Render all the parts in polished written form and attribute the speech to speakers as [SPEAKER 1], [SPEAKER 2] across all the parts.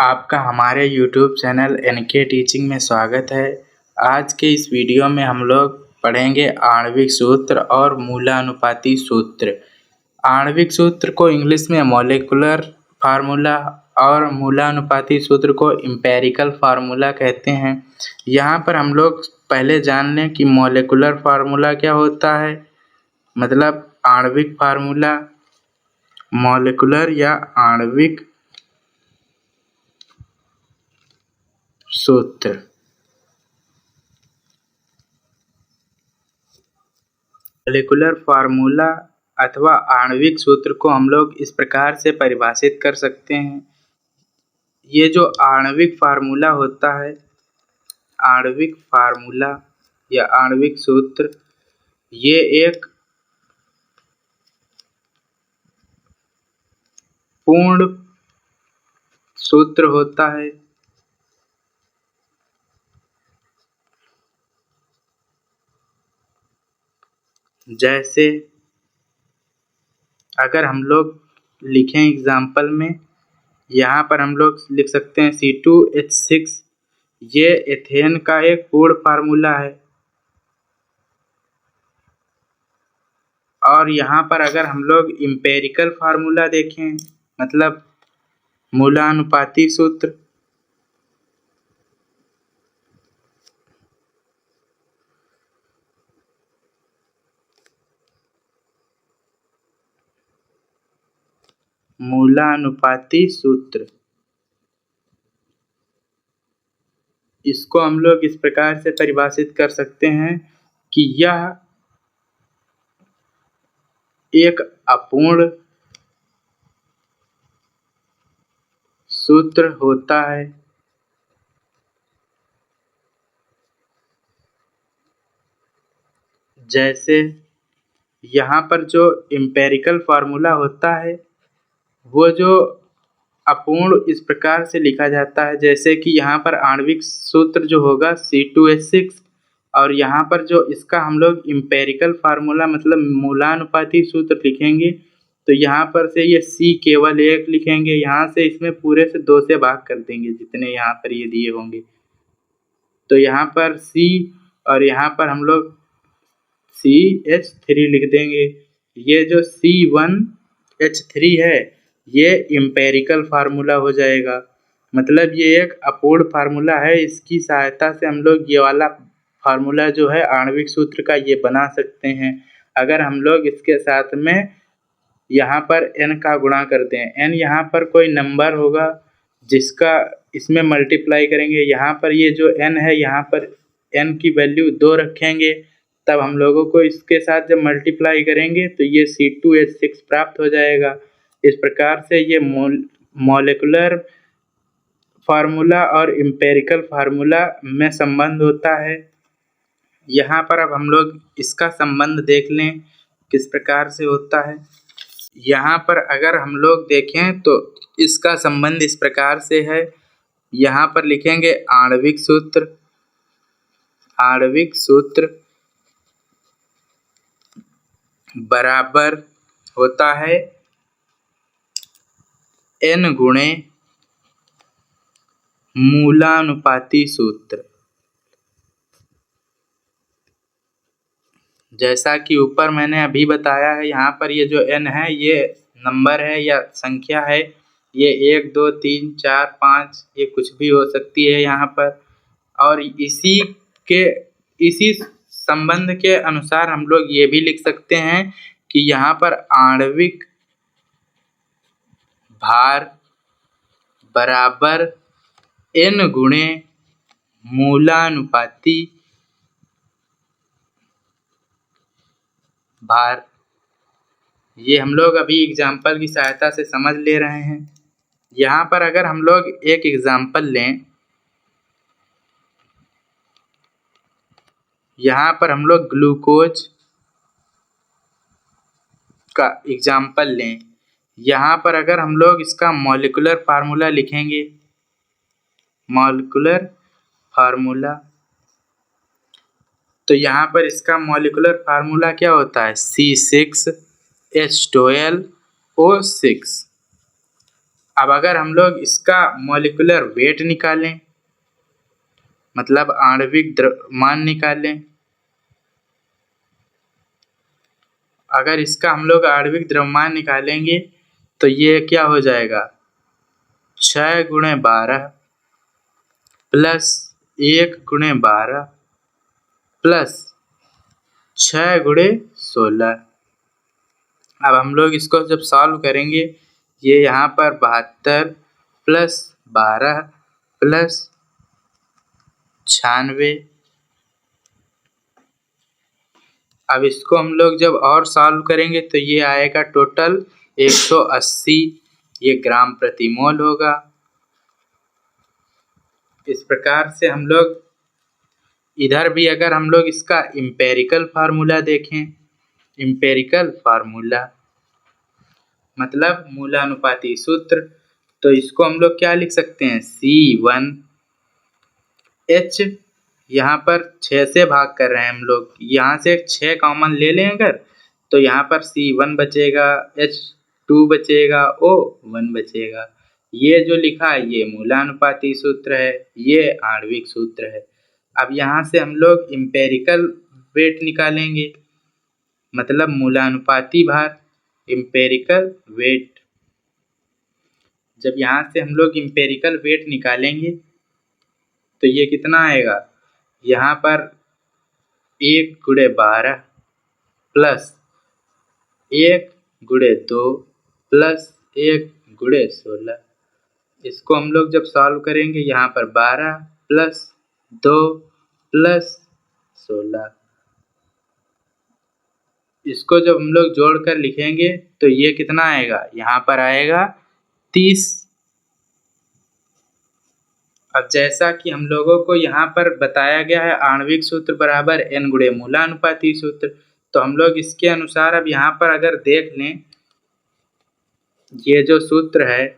[SPEAKER 1] आपका हमारे YouTube channel N K teaching में स्वागत है। आज के इस वीडियो में हम लोग पढ़ेंगे आणविक सूत्र और मूलानुपाती सूत्र। आणविक सूत्र को इंग्लिश में मॉलिक्यूलर फार्मूला और मूलानुपाती सूत्र को एम्पिरिकल फार्मूला कहते हैं। यहाँ पर हम लोग पहले जान लें कि मॉलिक्यूलर फार्मूला क्या होता है, मतलब आणविक फार्मूला, मॉलिक्यूलर या आणविक सूत्र। मॉलिक्यूलर फार्मूला अथवा आणविक सूत्र को हम लोग इस प्रकार से परिभाषित कर सकते हैं। ये जो आणविक फार्मूला होता है, आणविक फार्मूला या आणविक सूत्र, ये एक पूर्ण सूत्र होता है। जैसे अगर हम लोग लिखें एग्जाम्पल में, यहाँ पर हम लोग लिख सकते हैं C2H6, ये एथेन का एक पूर्ण फार्मूला है। और यहाँ पर अगर हम लोग एम्पिरिकल फार्मूला देखें, मतलब मूलानुपाती सूत्र, मूलानुपाती सूत्र, इसको हम लोग इस प्रकार से परिभाषित कर सकते हैं कि यह एक अपूर्ण सूत्र होता है। जैसे यहाँ पर जो एम्पिरिकल फार्मूला होता है, वो जो अपूर्ण इस प्रकार से लिखा जाता है, जैसे कि यहाँ पर आणविक सूत्र जो होगा C2H6, और यहाँ पर जो इसका हम लोग एम्पिरिकल फार्मूला मतलब मूलानुपाती सूत्र लिखेंगे, तो यहाँ पर से ये C केवल एक लिखेंगे, यहाँ से इसमें पूरे से 2 से भाग कर देंगे जितने यहाँ पर ये दिए होंगे। तो यहाँ पर C और यहाँ पर हम लोग CH3 लिख देंगे। ये जो C1H3 है, ये एम्पिरिकल फार्मूला हो जाएगा, मतलब ये एक अपूर्ण फार्मूला है। इसकी सहायता से हम लोग ये वाला फार्मूला जो है आणविक सूत्र का, ये बना सकते हैं। अगर हम लोग इसके साथ में यहाँ पर n का गुणा करते हैं, n यहाँ पर कोई नंबर होगा जिसका इसमें मल्टीप्लाई करेंगे, यहाँ पर ये जो n है, यहाँ पर n की वैल्यू 2 रखेंगे, तब हम लोगों को इसके साथ जब मल्टीप्लाई करेंगे तो ये C2H6 प्राप्त हो जाएगा। इस प्रकार से ये मॉलिक्यूलर फार्मूला और एम्पिरिकल फार्मूला में संबंध होता है। यहाँ पर अब हम लोग इसका संबंध देख लें किस प्रकार से होता है। यहाँ पर अगर हम लोग देखें तो इसका संबंध इस प्रकार से है। यहाँ पर लिखेंगे आणविक सूत्र, आणविक सूत्र बराबर होता है n गुणे मूलानुपाती सूत्र। जैसा कि ऊपर मैंने अभी बताया है, यहाँ पर ये जो n है, ये नंबर है या संख्या है, ये 1 2 3 4 5 ये कुछ भी हो सकती है यहाँ पर। और इसी संबंध के अनुसार हम लोग ये भी लिख सकते हैं कि यहाँ पर आणविक भार बराबर n गुणे मूलानुपाती भार। ये हम लोग अभी एग्जाम्पल की सहायता से समझ ले रहे हैं। यहाँ पर अगर हम लोग एक एग्जाम्पल लें, यहाँ पर हम लोग ग्लूकोज का एग्जाम्पल लें। यहाँ पर अगर हम लोग इसका मॉलिक्यूलर फार्मूला लिखेंगे, मॉलिक्यूलर फार्मूला, तो यहाँ पर इसका मॉलिक्यूलर फार्मूला क्या होता है, C6H12O6। अब अगर हम लोग इसका मॉलिक्यूलर वेट निकालें, मतलब आणविक द्रव्यमान निकालें, अगर इसका हम लोग आणविक द्रव्यमान निकालेंगे तो ये क्या हो जाएगा, 6 × 12 प्लस 1 × 12 प्लस 6 × 16। अब हम लोग इसको जब सॉल्व करेंगे, ये यहाँ पर 72 प्लस 12 प्लस 96। अब इसको हम लोग जब और सॉल्व करेंगे तो ये आएगा टोटल 180, ये ग्राम प्रति मोल होगा। इस प्रकार से हम लोग इधर भी अगर हम लोग इसका इम्पेरिकल फार्मूला देखें, इम्पेरिकल फार्मूला मतलब मूलानुपाती सूत्र, तो इसको हम लोग क्या लिख सकते हैं, C1H, यहाँ पर 6 से भाग कर रहे हैं हम लोग, यहाँ से 6 कॉमन ले लें अगर, तो यहाँ पर C1 बचेगा, H2 बचेगा, O1 बचेगा। ये जो लिखा है ये मूलानुपाती सूत्र है, ये आणविक सूत्र है। अब यहाँ से हम लोग इम्पेरिकल वेट निकालेंगे, मतलब मूलानुपाती भार, इम्पेरिकल वेट। जब यहाँ से हम लोग इम्पेरिकल वेट निकालेंगे तो ये कितना आएगा, यहाँ पर 1 × 12 प्लस 1 × 2 प्लस 1 × 16। इसको हम लोग जब सॉल्व करेंगे, यहाँ पर 12 प्लस 2 प्लस 16, इसको जब हम लोग जोड़कर लिखेंगे तो ये कितना आएगा, यहाँ पर आएगा 30। अब जैसा कि हम लोगों को यहाँ पर बताया गया है आणविक सूत्र बराबर n × मूलानुपाती सूत्र, तो हम लोग इसके अनुसार अब यहाँ पर अगर देख लें, ये जो सूत्र है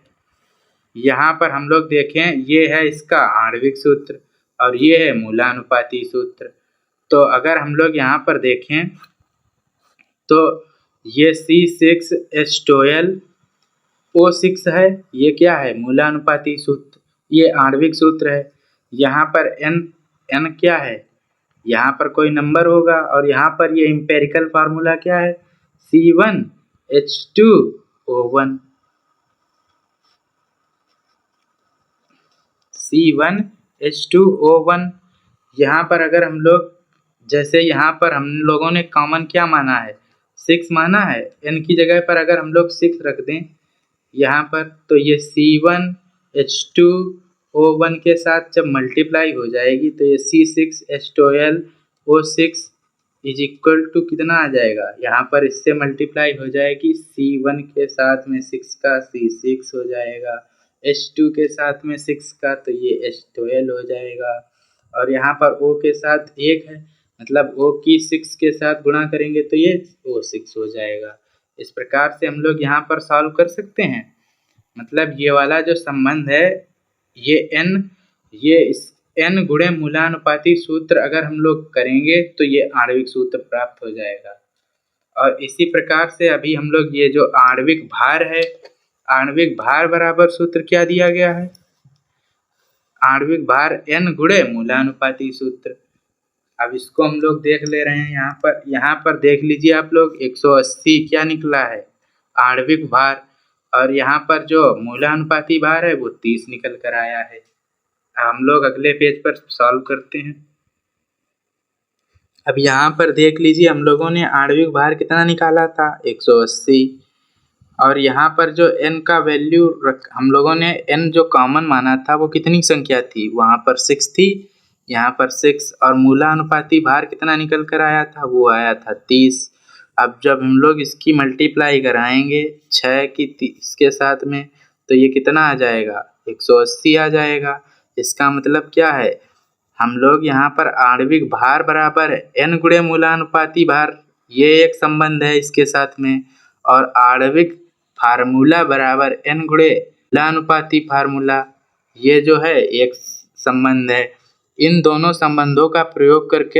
[SPEAKER 1] यहाँ पर हम लोग देखें, ये है इसका आणविक सूत्र और ये है मूलानुपाती सूत्र। तो अगर हम लोग यहाँ पर देखें तो ये C6H12O6 है, ये क्या है, मूलानुपाती सूत्र, ये आणविक सूत्र है। यहाँ पर n क्या है, यहाँ पर कोई नंबर होगा, और यहाँ पर ये इम्पेरिकल फार्मूला क्या है, C1H2O1, C1H2O1। यहाँ पर अगर हम लोग, जैसे यहाँ पर हम लोगों ने कॉमन क्या माना है, 6 माना है, n की जगह पर अगर हम लोग 6 रख दें यहाँ पर, तो ये C1H2O1 के साथ जब मल्टीप्लाई हो जाएगी तो ये C6H12O6 इज इक्वल टू कितना आ जाएगा, यहाँ पर इससे मल्टीप्लाई हो जाएगी, C1 के साथ में 6 का C6 हो जाएगा, H2 के साथ में 6 का तो ये H12 हो जाएगा, और यहाँ पर O के साथ 1 है, मतलब O की 6 के साथ गुणा करेंगे तो ये O6 हो जाएगा। इस प्रकार से हम लोग यहाँ पर सॉल्व कर सकते हैं। मतलब ये वाला जो संबंध है, ये इस n × मूलानुपाती सूत्र अगर हम लोग करेंगे तो ये आणविक सूत्र प्राप्त हो जाएगा। और इसी प्रकार से अभी हम लोग ये जो आणविक भार है, आणविक भार बराबर सूत्र क्या दिया गया है, आणविक भार n × मूलानुपाती सूत्र। अब इसको हम लोग देख ले रहे हैं, यहाँ पर देख लीजिए आप लोग, 180 क्या निकला है आणविक भार, और यहाँ पर जो मूलानुपाती भार है वो 30 निकल कर आया है। हम लोग अगले पेज पर सॉल्व करते हैं। अब यहाँ पर देख लीजिए, हम लोगों ने आणविक भार कितना निकाला था, 180, और यहाँ पर जो n का वैल्यू हम लोगों ने n जो कॉमन माना था वो कितनी संख्या थी, वहाँ पर 6 थी, यहाँ पर 6, और मूलानुपाती भार कितना निकल कर आया था, वो आया था 30। अब जब हम लोग इसकी मल्टीप्लाई कराएंगे 6 की 30 के साथ में, तो ये कितना आ जाएगा, 180 आ जाएगा। इसका मतलब क्या है, हम लोग यहाँ पर आणविक भार बराबर n × मूलानुपाती भार, ये एक संबंध है इसके साथ में, और आणविक फार्मूला बराबर n × मूलानुपाती फार्मूला, ये जो है एक संबंध है। इन दोनों संबंधों का प्रयोग करके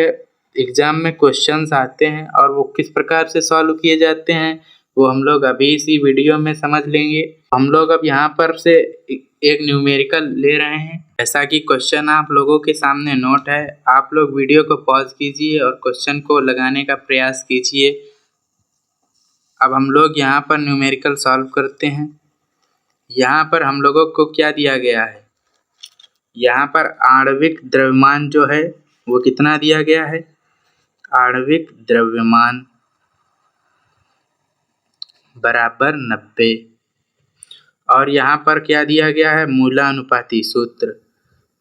[SPEAKER 1] एग्जाम में क्वेश्चंस आते हैं, और वो किस प्रकार से सॉल्व किए जाते हैं वो हम लोग अभी इसी वीडियो में समझ लेंगे। हम लोग अब यहाँ पर से एक न्यूमेरिकल ले रहे हैं। जैसा कि क्वेश्चन आप लोगों के सामने नोट है, आप लोग वीडियो को पॉज कीजिए और क्वेश्चन को लगाने का प्रयास कीजिए। अब हम लोग यहाँ पर न्यूमेरिकल सॉल्व करते हैं। यहाँ पर हम लोगों को क्या दिया गया है, यहाँ पर आणविक द्रव्यमान जो है वो कितना दिया गया है, आणविक द्रव्यमान बराबर 90। और यहाँ पर क्या दिया गया है, मूलानुपाती सूत्र।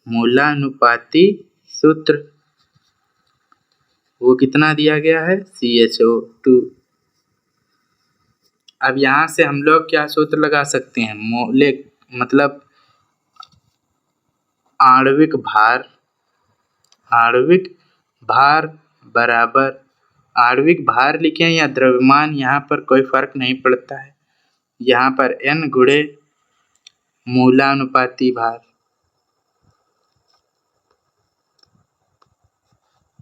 [SPEAKER 1] मूलानुपाती सूत्र वो कितना दिया गया है, CH2। अब यहाँ से हम लोग क्या सूत्र लगा सकते हैं, मौलिक मतलब आणविक भार। आणविक भार बराबर, आणविक भार लिखें या द्रव्यमान, यहाँ पर कोई फर्क नहीं पड़ता है। यहाँ पर N गुणे मूलानुपाती भार,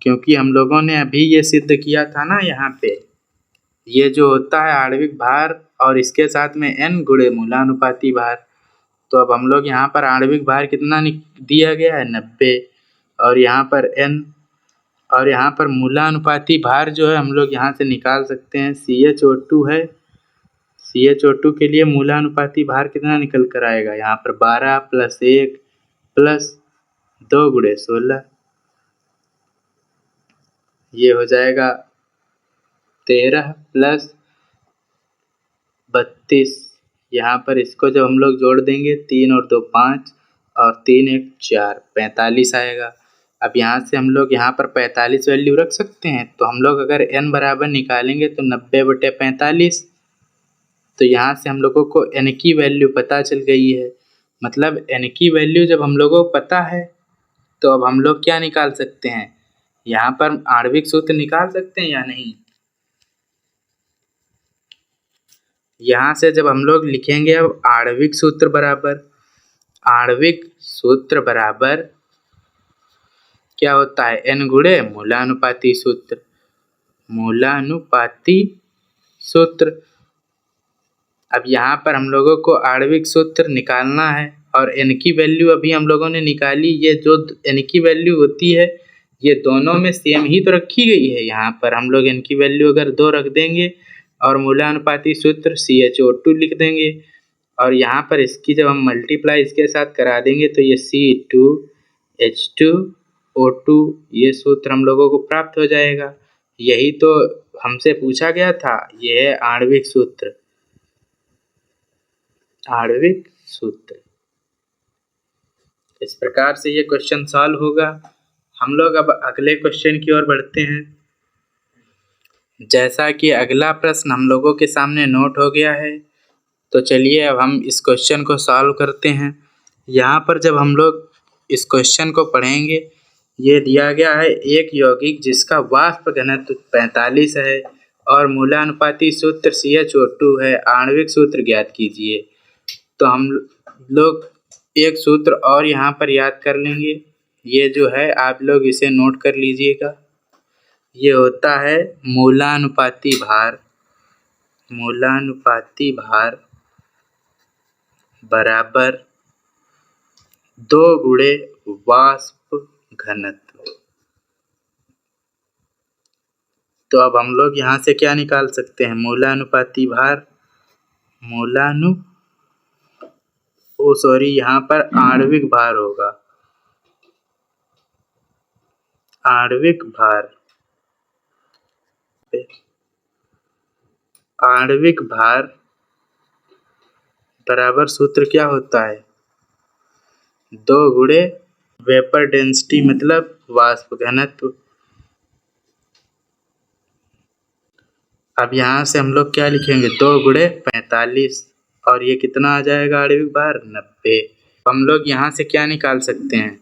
[SPEAKER 1] क्योंकि हम लोगों ने अभी ये सिद्ध किया था ना, यहाँ पे ये जो होता है आणविक भार और इसके साथ में N गुणे मूलानुपाती भार। तो अब हम लोग यहाँ पर आणविक भार कितना दिया गया है, 90, और यहाँ पर N, और यहाँ पर मूलानुपाती भार जो है हम लोग यहाँ से निकाल सकते हैं, CH2 है। CH2 के लिए मूलानुपाती भार कितना निकल कर आएगा, यहाँ पर 12 + 1 + 2 गुणे 16, ये हो जाएगा 13 + 32। यहाँ पर इसको जब हम लोग जोड़ देंगे, 3 और 2 5 और 3 1 4, 45 आएगा। अब यहाँ से हम लोग यहाँ पर 45 वैल्यू रख सकते हैं। तो हम लोग अगर n बराबर निकालेंगे तो 90/45, तो यहाँ से हम लोगों को n की वैल्यू पता चल गई है। मतलब n की वैल्यू जब हम लोगों को पता है तो अब हम लोग क्या निकाल सकते हैं, यहाँ पर आणविक सूत्र निकाल सकते हैं या नहीं। यहाँ से जब हम लोग लिखेंगे अब आणविक सूत्र बराबर, आणविक सूत्र बराबर क्या होता है, N गुणे मूलानुपाती सूत्र। मूलानुपाती सूत्र। अब यहाँ पर हम लोगों को आणविक सूत्र निकालना है और N की वैल्यू अभी हम लोगों ने निकाली। ये जो N की वैल्यू होती है ये दोनों में सेम ही तो रखी गई है। यहाँ पर हम लोग N की वैल्यू अगर 2 रख देंगे और मूलानुपाती सूत्र CH2 लिख देंगे, और यहाँ पर इसकी जब हम मल्टीप्लाई इसके साथ करा देंगे तो ये C2H2O2 ये सूत्र हम लोगों को प्राप्त हो जाएगा। यही तो हमसे पूछा गया था, ये है आणविक सूत्र। आणविक सूत्र। इस प्रकार से ये क्वेश्चन सॉल्व होगा। हम लोग अब अगले क्वेश्चन की ओर बढ़ते हैं। जैसा कि अगला प्रश्न हम लोगों के सामने नोट हो गया है, तो चलिए अब हम इस क्वेश्चन को सॉल्व करते हैं। यहाँ पर जब हम लोग इस क्वेश्चन को पढ़ेंगे, ये दिया गया है एक यौगिक जिसका वाष्प घनत्व 45 है और मूलानुपाती सूत्र CH2 है, आणविक सूत्र ज्ञात कीजिए। तो हम लोग एक सूत्र और यहाँ पर याद कर लेंगे। ये जो है आप लोग इसे नोट कर लीजिएगा। ये होता है मूलानुपाती भार। मूलानुपाती भार बराबर 2 गुणे वाष्प घनत्व। तो अब हम लोग यहाँ से क्या निकाल सकते हैं, मूलानुपाती भार, यहाँ पर आणविक भार होगा, आणविक भार। आणविक भार बराबर सूत्र क्या होता है, 2 गुणे वेपर डेंसिटी मतलब वाष्प घनत्व। अब यहाँ से हम लोग क्या लिखेंगे, 2 गुणे 45, और ये कितना आ जाएगा आणविक भार, 90। हम लोग यहाँ से क्या निकाल सकते हैं,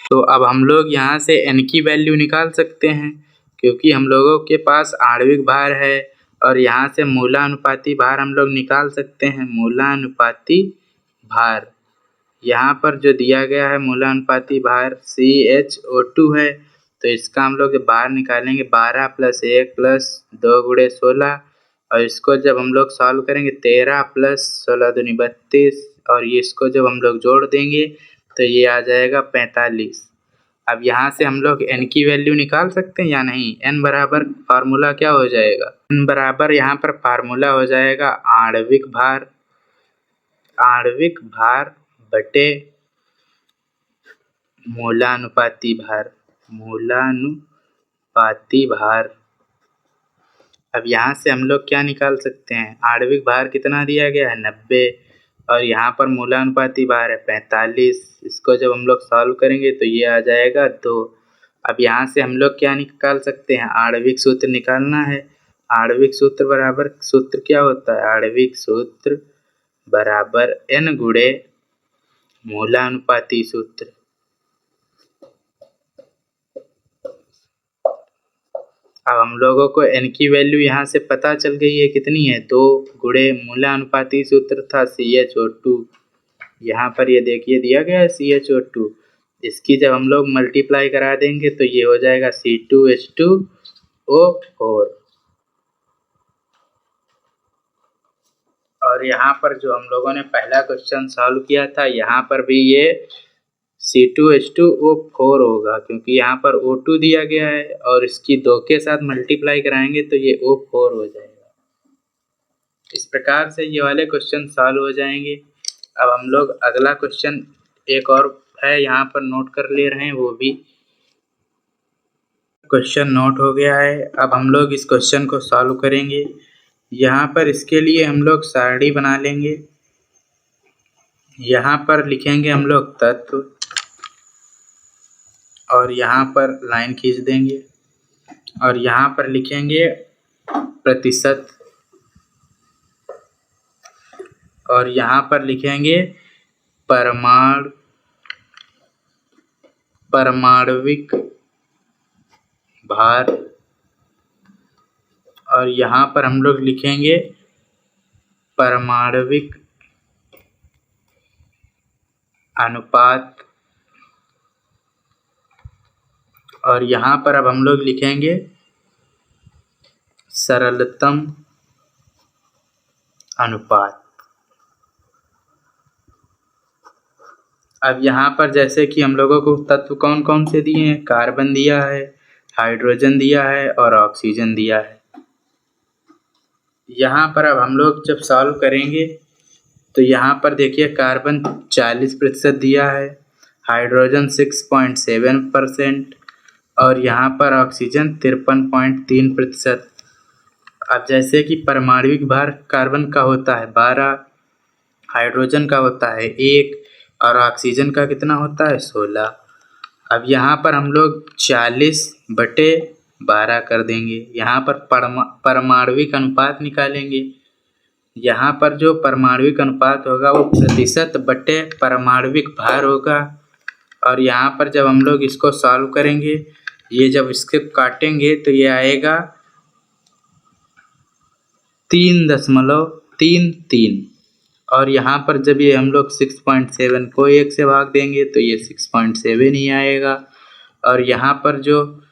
[SPEAKER 1] तो अब हम लोग यहाँ से N की वैल्यू निकाल सकते हैं, क्योंकि हम लोगों के पास आणविक भार है। और यहाँ से मूलानुपाती भार हम लोग निकाल सकते हैं। मूलानुपाती भार यहाँ पर जो दिया गया है, मूलानुपाती भार CH2 है, तो इसका हम लोग बाहर निकालेंगे, 12 + 1 + 2 गुणे 16, और इसको जब हम लोग सॉल्व करेंगे 13 प्लस 16 दूनी 32 और ये इसको जब हम लोग जोड़ देंगे तो ये आ जाएगा 45। अब यहाँ से हम लोग n की वैल्यू निकाल सकते हैं या नहीं। n बराबर फार्मूला क्या हो जाएगा, n बराबर यहाँ पर फार्मूला हो जाएगा आणविक भार बटे मूलानुपाती भार। अब यहाँ से हम लोग क्या निकाल सकते हैं, आणविक भार कितना दिया गया है 90 और यहाँ पर मूलानुपाती भार है 45। इसको जब हम लोग सॉल्व करेंगे तो ये आ जाएगा 2। अब यहाँ से हम लोग क्या निकाल सकते हैं, आणविक सूत्र निकालना है। आणविक सूत्र बराबर सूत्र क्या होता है, आणविक सूत्र बराबर n गुणे मूलानुपाती सूत्र। अब हम लोगों को n की वैल्यू यहाँ से पता चल गई है, कितनी है 2 गुणे मूलानुपाती सूत्र था CHO2। यहाँ पर ये देखिए दिया गया है CHO2। इसकी जब हम लोग मल्टीप्लाई करा देंगे तो ये हो जाएगा C2H2O4। और यहाँ पर जो हम लोगों ने पहला क्वेश्चन सॉल्व किया था, यहाँ पर भी ये C2H2O4 होगा क्योंकि यहाँ पर O2 दिया गया है और इसकी 2 के साथ मल्टीप्लाई कराएंगे तो ये O4 हो जाएगा। इस प्रकार से ये वाले क्वेश्चन सॉल्व हो जाएंगे। अब हम लोग अगला क्वेश्चन एक और है, यहाँ पर नोट कर ले रहे हैं, वो भी क्वेश्चन नोट हो गया है। अब हम लोग इस क्वेश्चन को सॉल्व करेंगे। यहाँ पर इसके लिए हम लोग सारणी बना लेंगे। यहाँ पर लिखेंगे हम लोग तत्व और यहाँ पर लाइन खींच देंगे और यहाँ पर लिखेंगे प्रतिशत और यहाँ पर लिखेंगे परमाणविक भार और यहाँ पर हम लोग लिखेंगे परमाणविक अनुपात और यहाँ पर अब हम लोग लिखेंगे सरलतम अनुपात। अब यहाँ पर जैसे कि हम लोगों को तत्व कौन कौन से दिए हैं, कार्बन दिया है, हाइड्रोजन दिया है और ऑक्सीजन दिया है। यहाँ पर अब हम लोग जब सॉल्व करेंगे तो यहाँ पर देखिए कार्बन 40% दिया है, हाइड्रोजन 6.7% और यहाँ पर ऑक्सीजन 53.3%। अब जैसे कि परमाणविक भार कार्बन का होता है 12, हाइड्रोजन का होता है 1 और ऑक्सीजन का कितना होता है 16। अब यहाँ पर हम लोग 40/12 कर देंगे। यहाँ पर परमाणविक अनुपात निकालेंगे। यहाँ पर जो परमाणविक अनुपात होगा वो प्रतिशत बटे परमाणविक भार होगा और यहाँ पर जब हम लोग इसको सॉल्व करेंगे, ये जब इसके काटेंगे तो ये आएगा 3.33 और यहाँ पर जब ये हम लोग 6.7 को 1 से भाग देंगे तो ये 6.7 ही आएगा और यहाँ पर जो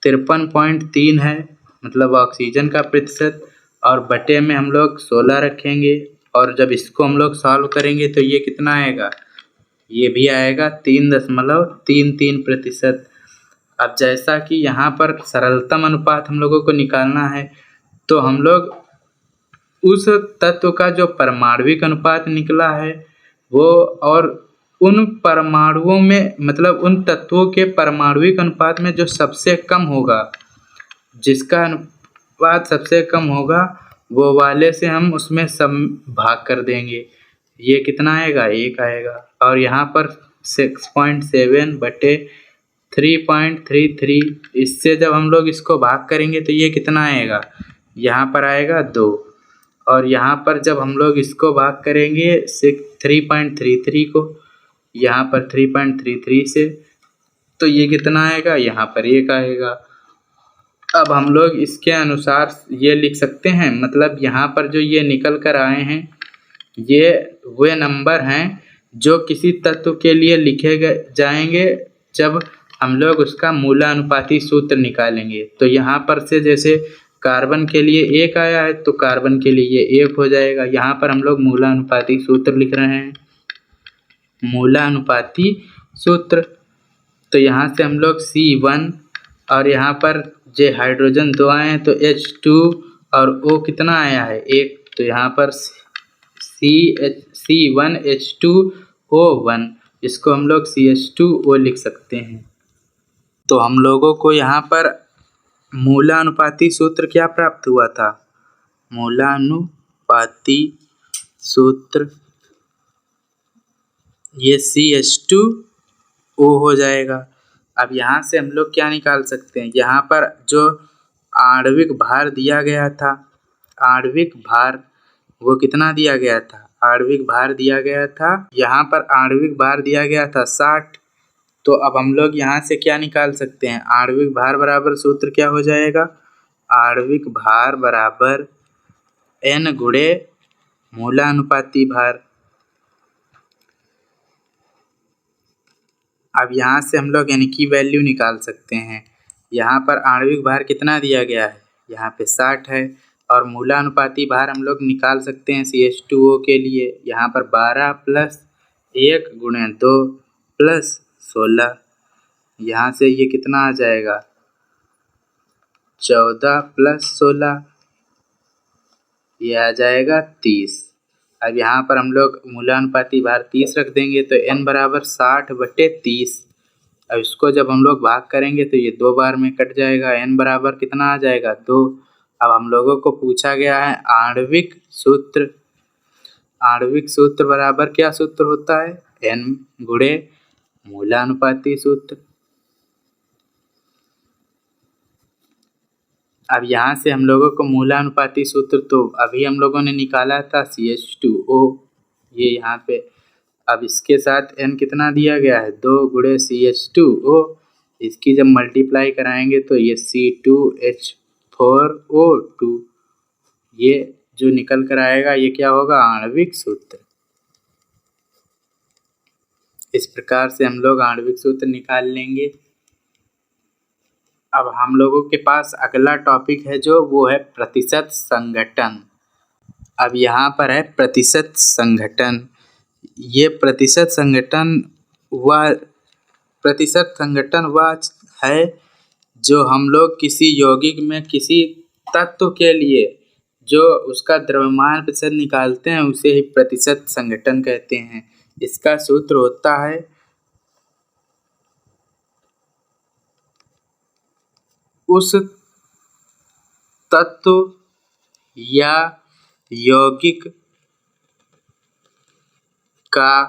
[SPEAKER 1] 53.3 है मतलब ऑक्सीजन का प्रतिशत और बटे में हम लोग 16 रखेंगे और जब इसको हम लोग सॉल्व करेंगे तो ये कितना आएगा, ये भी आएगा 3.33%। अब जैसा कि यहाँ पर सरलतम अनुपात हम लोगों को निकालना है तो हम लोग उस तत्व का जो परमाणविक अनुपात निकला है वो और उन परमाणुओं में मतलब उन तत्वों के परमाणविक अनुपात में जो सबसे कम होगा, जिसका अनुपात सबसे कम होगा वो वाले से हम उसमें सब भाग कर देंगे। ये कितना आएगा, 1 आएगा और यहाँ पर 6.7/3.33, इससे जब हम लोग इसको भाग करेंगे तो ये कितना आएगा, यहाँ पर आएगा 2 और यहाँ पर जब हम लोग इसको भाग करेंगे 3.33 को यहाँ पर 3.33 से तो ये कितना आएगा, यहाँ पर 1 आएगा। अब हम लोग इसके अनुसार ये लिख सकते हैं, मतलब यहाँ पर जो ये निकल कर आए हैं ये वे नंबर हैं जो किसी तत्व के लिए लिखे जाएंगे जब हम लोग उसका मूलानुपाती सूत्र निकालेंगे। तो यहाँ पर से जैसे कार्बन के लिए 1 आया है तो कार्बन के लिए ये 1 हो जाएगा। यहाँ पर हम लोग मूलानुपाती सूत्र लिख रहे हैं, मूलानुपाती सूत्र। तो यहाँ से हम लोग C1 और यहाँ पर जो हाइड्रोजन 2 आए हैं तो H2 और O कितना आया है 1, तो यहाँ पर C1H2O1, इसको हम लोग CH2O लिख सकते हैं। तो हम लोगों को यहाँ पर मूलानुपाती सूत्र क्या प्राप्त हुआ था, मूलानुपाती सूत्र ये CH2O हो जाएगा। अब यहाँ से हम लोग क्या निकाल सकते हैं, यहाँ पर जो आणविक भार दिया गया था, आणविक भार वो कितना दिया गया था, आणविक भार दिया गया था, यहाँ पर आणविक भार दिया गया था 60। तो अब हम लोग यहाँ से क्या निकाल सकते हैं, आणविक भार बराबर सूत्र क्या हो जाएगा, आणविक भार बराबर N गुणे मूलानुपाती भार। अब यहाँ से हम लोग N की वैल्यू निकाल सकते हैं। यहाँ पर आणविक भार कितना दिया गया है, यहाँ पे 60 है, और मूलानुपाती भार हम लोग निकाल सकते हैं CH2O के लिए, यहाँ पर 12 + 1 गुणे 2 + 16, यहाँ से ये कितना आ जाएगा 14 + 16, ये आ जाएगा 30। अब यहाँ पर हम लोग मूलानुपाती भार 30 रख देंगे तो N बराबर 60/30। अब इसको जब हम लोग भाग करेंगे तो ये 2 बार में कट जाएगा, N बराबर कितना आ जाएगा 2। अब हम लोगों को पूछा गया है आणविक सूत्र, आणविक सूत्र बराबर क्या सूत्र होता है, N गुणे मूलानुपाती सूत्र। अब यहाँ से हम लोगों को मूलानुपाती सूत्र तो अभी हम लोगों ने निकाला था CH2O, ये यहाँ पे। अब इसके साथ N कितना दिया गया है 2 गुणे CH2O, इसकी जब मल्टीप्लाई कराएंगे तो ये C2H4O2, ये जो निकल कर आएगा ये क्या होगा, आणविक सूत्र। इस प्रकार से हम लोग आणविक सूत्र निकाल लेंगे। अब हम लोगों के पास अगला टॉपिक है जो वो है प्रतिशत संघटन। अब यहाँ पर है प्रतिशत संघटन। ये प्रतिशत संघटन वह है जो हम लोग किसी यौगिक में किसी तत्व के लिए जो उसका द्रव्यमान प्रतिशत निकालते हैं उसे ही प्रतिशत संघटन कहते हैं। इसका सूत्र होता है उस तत्व या यौगिक का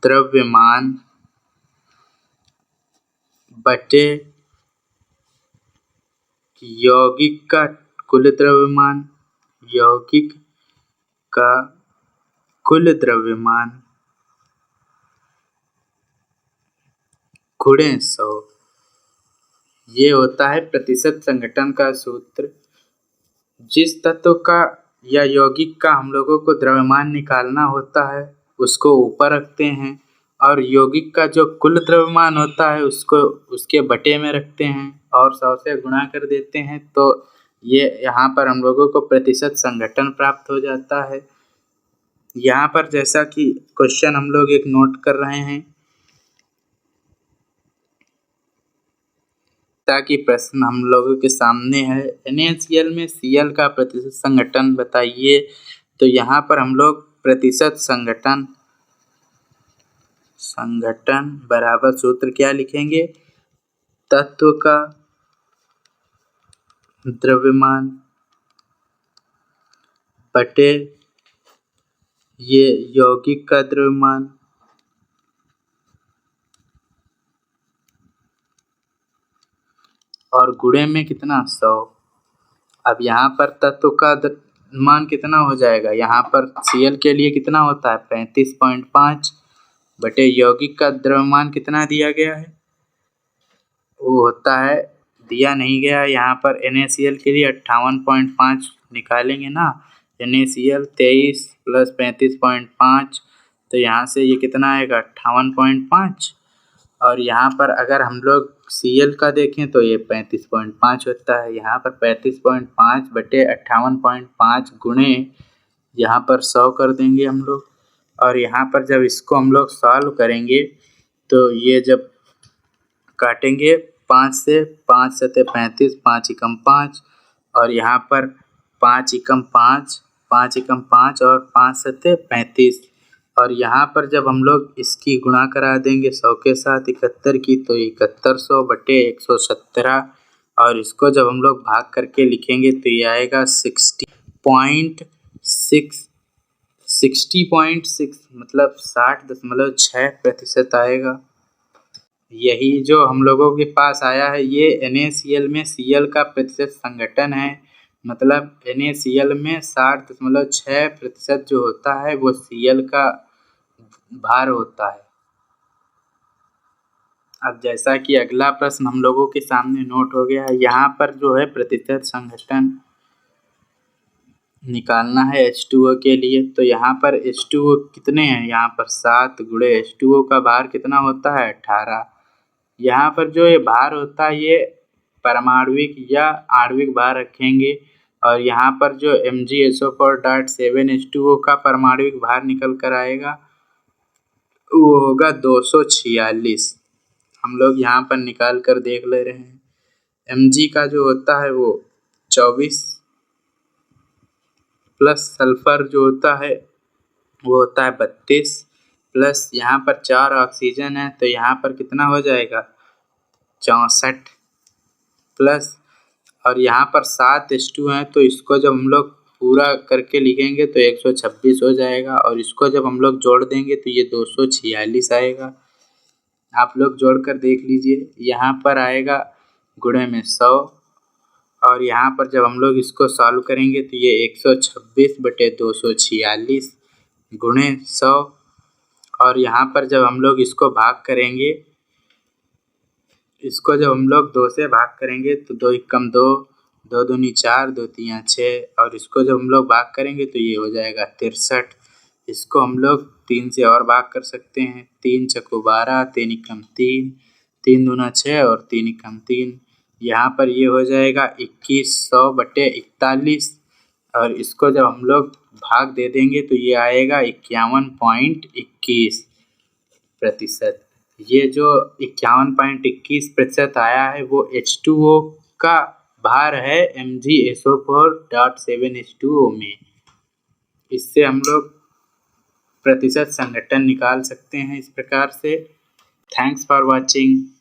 [SPEAKER 1] द्रव्यमान बटे यौगिक का कुल द्रव्यमान, यौगिक का कुल द्रव्यमान गुणे 100, ये होता है प्रतिशत संघटन का सूत्र। जिस तत्व का या यौगिक का हम लोगों को द्रव्यमान निकालना होता है उसको ऊपर रखते हैं, और यौगिक का जो कुल द्रव्यमान होता है उसको उसके बटे में रखते हैं और 100 से गुणा कर देते हैं, तो ये यहाँ पर हम लोगों को प्रतिशत संघटन प्राप्त हो जाता है। यहाँ पर जैसा कि क्वेश्चन हम लोग एक नोट कर रहे हैं, ताकि प्रश्न हम लोगों के सामने है NaCl में Cl का प्रतिशत संघटन बताइए। तो यहाँ पर हम लोग प्रतिशत संघटन बराबर सूत्र क्या लिखेंगे, तत्व का द्रव्यमान बटे ये यौगिक का द्रव्यमान और गुणे में कितना 100। अब यहाँ पर तत्व का मान कितना हो जाएगा, यहाँ पर Cl के लिए कितना होता है 35.5 बटे यौगिक का द्रव्यमान कितना दिया गया है, वो होता है दिया नहीं गया यहाँ पर NaCl के लिए 58.5 निकालेंगे ना, NaCl 23 + 35.5, तो यहाँ से ये कितना आएगा 58.5, और यहाँ पर अगर हम लोग Cl का देखें तो ये 35.5 होता है। यहाँ पर 35.5 बटे 58.5 गुणे यहाँ पर 100 कर देंगे हम लोग। और यहाँ पर जब इसको हम लोग सॉल्व करेंगे तो ये जब काटेंगे 5 से, 5 सते 35, 5 एकम 5 और यहाँ पर 5 एकम 5, 5 एकम 5 और 5 सते 35 और यहाँ पर जब हम लोग इसकी गुणा करा देंगे 100 के साथ 71 की तो 7100 बटे 117 और इसको जब हम लोग भाग करके लिखेंगे तो ये आएगा 60.6 मतलब 60.6% आएगा। यही जो हम लोगों के पास आया है ये NaCl में Cl का प्रतिशत संघटन है। मतलब NaCl में 60.6% जो होता है वो Cl का भार होता है। अब जैसा कि अगला प्रश्न हम लोगों के सामने नोट हो गया है, यहाँ पर जो है प्रतिशत संघटन निकालना है H2O के लिए। तो यहाँ पर H2O कितने हैं, यहाँ पर 7 गुणे H2O का भार कितना होता है 18। यहाँ पर जो ये भार होता है ये परमाणविक या आणविक भार रखेंगे और यहाँ पर जो MgSO4.7H2O का परमाणविक भार निकल कर आएगा वो होगा 246। हम लोग यहाँ पर निकाल कर देख ले रहे हैं। Mg का जो होता है वो 24 प्लस सल्फर जो होता है वो होता है 32 प्लस यहाँ पर 4 ऑक्सीजन है तो यहाँ पर कितना हो जाएगा 64 प्लस और यहाँ पर 7 H2 हैं तो इसको जब हम लोग पूरा करके लिखेंगे तो 126 हो जाएगा और इसको जब हम लोग जोड़ देंगे तो ये 246 आएगा। आप लोग जोड़ कर देख लीजिए, यहाँ पर आएगा गुणे में 100 और यहाँ पर जब हम लोग इसको सॉल्व करेंगे तो ये 126 बटे 246 गुणे 100 और यहाँ पर जब हम लोग इसको भाग करेंगे, इसको जब हम लोग 2 से भाग करेंगे तो 2 एकम 2, 2 दूनी 4, 2 तिया 6 और इसको जब हम लोग भाग करेंगे तो ये हो जाएगा 63। इसको हम लोग 3 से और भाग कर सकते हैं, 3 चक्कू 12, 3 एकम 3, 3 दूना 6 और 3 एकम 3। यहाँ पर ये हो जाएगा 2100 बटे 41 और इसको जब हम लोग भाग दे देंगे तो ये आएगा 51.21%। ये जो 51.21% आया है वो H2O का भार है MgSO4.7H2O में। इससे हम लोग प्रतिशत संघटन निकाल सकते हैं इस प्रकार से। Thanks for watching.